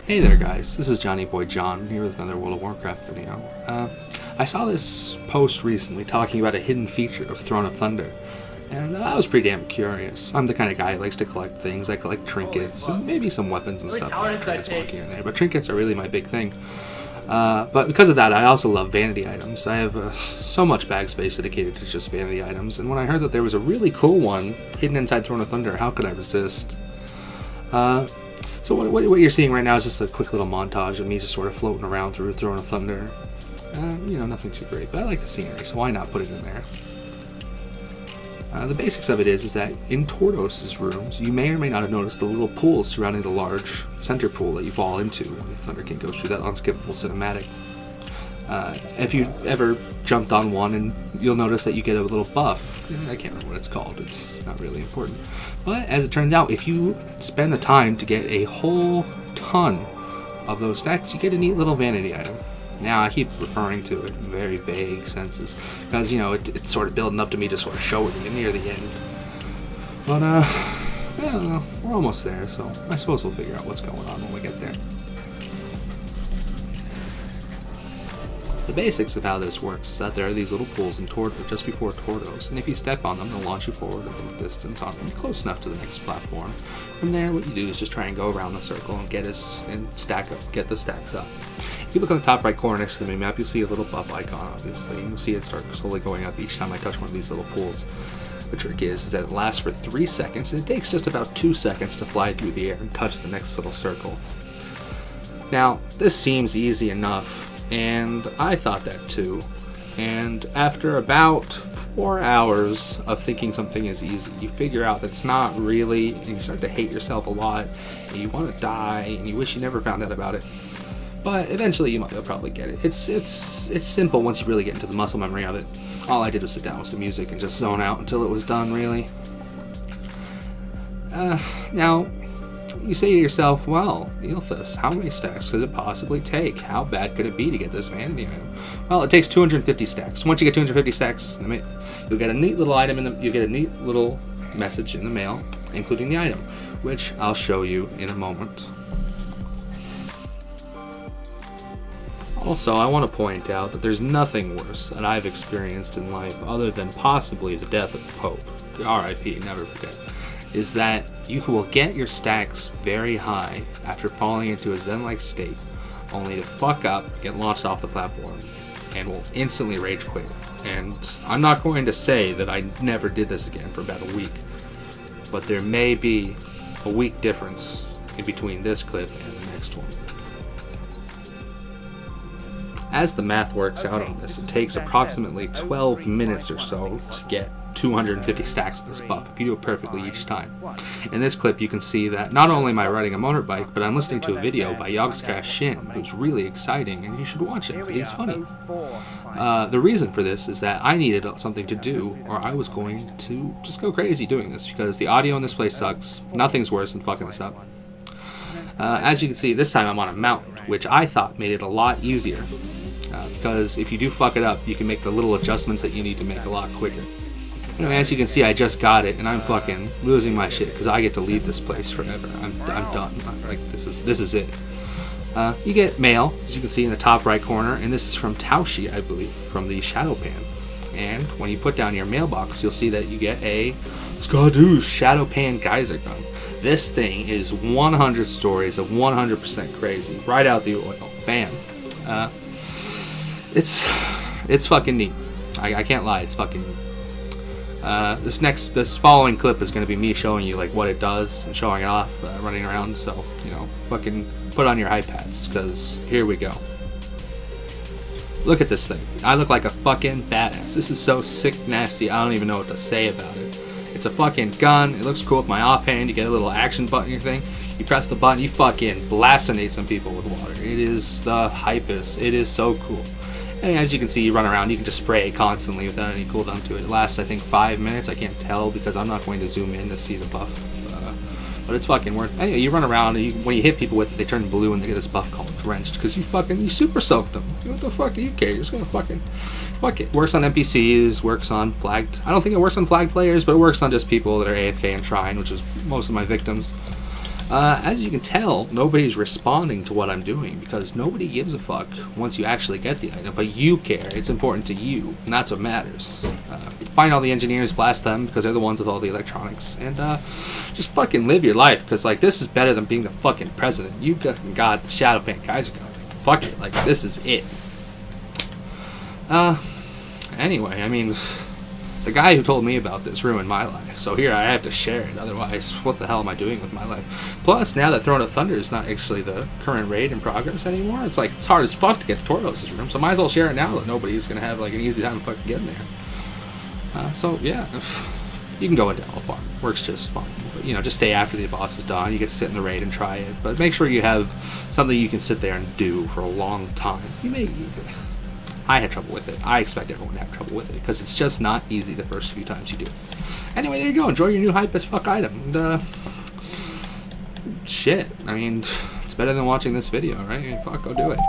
Hey there guys, this is JohnnyBoyJohn here with another World of Warcraft video. I saw this post recently talking about a hidden feature of Throne of Thunder, and I was pretty damn curious. I'm the kind of guy who likes to collect things. I collect trinkets and maybe some weapons and stuff like here and there, but trinkets are really my big thing. But because of that, I also love vanity items. I have so much bag space dedicated to just vanity items, and when I heard that there was a really cool one hidden inside Throne of Thunder, how could I resist? So what you're seeing right now is just a quick little montage of me just sort of floating around through Throne of Thunder. You know, nothing too great, but I like the scenery, so why not put it in there? The basics of it is that in Tordos' rooms, you may or may not have noticed the little pools surrounding the large center pool that you fall into when the Thunder King goes through that unskippable cinematic. If you've ever jumped on one, and you'll notice that you get a little buff. I can't remember what it's called, it's not really important. But as it turns out, if you spend the time to get a whole ton of those stacks, you get a neat little vanity item. Now, I keep referring to it in very vague senses, because, you know, it's sort of building up to me to sort of show it near the end. But, yeah, we're almost there, so I suppose we'll figure out what's going on when we get there. The basics of how this works is that there are these little pools in just before Tordos, and if you step on them, they'll launch you forward a little distance on them, close enough to the next platform. From there, what you do is just try and go around the circle and get the stacks up. If you look on the top right corner next to the map, you'll see a little buff icon, obviously, and you'll see it start slowly going up each time I touch one of these little pools. The trick is that it lasts for 3 seconds, and it takes just about 2 seconds to fly through the air and touch the next little circle. Now, this seems easy enough, and I thought that too. And after about 4 hours of thinking something is easy, you figure out that it's not really, and you start to hate yourself a lot, and you want to die, and you wish you never found out about it. But eventually you'll probably get it. It's simple once you really get into the muscle memory of it. All I did was sit down with some music and just zone out until it was done, really. Now, you say to yourself, well, Eelthus, how many stacks could it possibly take? How bad could it be to get this vanity item? Well, it takes 250 stacks. Once you get 250 stacks, you'll get a neat little item you'll get a neat little message in the mail, including the item, which I'll show you in a moment. Also, I want to point out that there's nothing worse that I've experienced in life other than possibly the death of the Pope. R.I.P., never forget. Is that you will get your stacks very high after falling into a zen-like state, only to fuck up, get launched off the platform, and will instantly rage quit. And I'm not going to say that I never did this again for about a week, but there may be a week difference in between this clip and the next one. As the math works out on this, it takes approximately 12 minutes or so to get 250 stacks of this buff if you do it perfectly each time. In this clip you can see that not only am I riding a motorbike, but I'm listening to a video by Yogscast Shin, who's really exciting, and you should watch it because he's funny. The reason for this is that I needed something to do, or I was going to just go crazy doing this, because the audio in this place sucks. Nothing's worse than fucking this up. As you can see, this time I'm on a mountain, which I thought made it a lot easier, because if you do fuck it up, you can make the little adjustments that you need to make a lot quicker. Anyway, as you can see, I just got it, and I'm fucking losing my shit because I get to leave this place forever. I'm done. Like, this is it. You get mail, as you can see in the top right corner, and this is from Taushi, I believe, from the Shado-Pan. And when you put down your mailbox, you'll see that you get a Skadoosh Shado-Pan Geyser gun. This thing is 100 stories of 100% crazy, right out the oil. Bam. It's fucking neat. I can't lie, it's fucking neat. This following clip is going to be me showing you like what it does and showing it off, running around. So, you know, fucking put on your hype hats, because here we go. Look at this thing. I look like a fucking badass. This is so sick, nasty. I don't even know what to say about it. It's a fucking gun. It looks cool with my offhand. You get a little action button in your thing. You press the button, you fucking blastinate some people with water. It is the hypest. It is so cool. And as you can see, you run around, you can just spray it constantly without any cooldown to it. It lasts, I think, 5 minutes. I can't tell because I'm not going to zoom in to see the buff. But it's fucking worth it. Anyway, you run around, and when you hit people with it, they turn blue and they get this buff called Drenched, because you super soaked them. What the fuck do you care? You're just gonna fucking fuck it. Works on NPCs, works on flagged. I don't think it works on flagged players, but it works on just people that are AFK and Shrine, which is most of my victims. As you can tell, nobody's responding to what I'm doing because nobody gives a fuck once you actually get the item, but you care. It's important to you, and that's what matters. Find all the engineers, blast them because they're the ones with all the electronics, and just fucking live your life because, like, this is better than being the fucking president. You got the Shado-Pan Geyser gun. Fuck it, like, this is it. Anyway, I mean, the guy who told me about this ruined my life, so here I have to share it, otherwise what the hell am I doing with my life? Plus, now that Throne of Thunder is not actually the current raid in progress anymore, it's like, it's hard as fuck to get to Torvos' room, so might as well share it now that nobody's gonna have, like, an easy time fucking getting there. So, yeah, you can go into Elfar, works just fine, but, you know, just stay after the boss is done, you get to sit in the raid and try it, but make sure you have something you can sit there and do for a long time. I had trouble with it. I expect everyone to have trouble with it because it's just not easy the first few times you do it. Anyway, there you go. Enjoy your new hype as fuck item. And, shit. I mean, it's better than watching this video, right? I mean, fuck, go do it.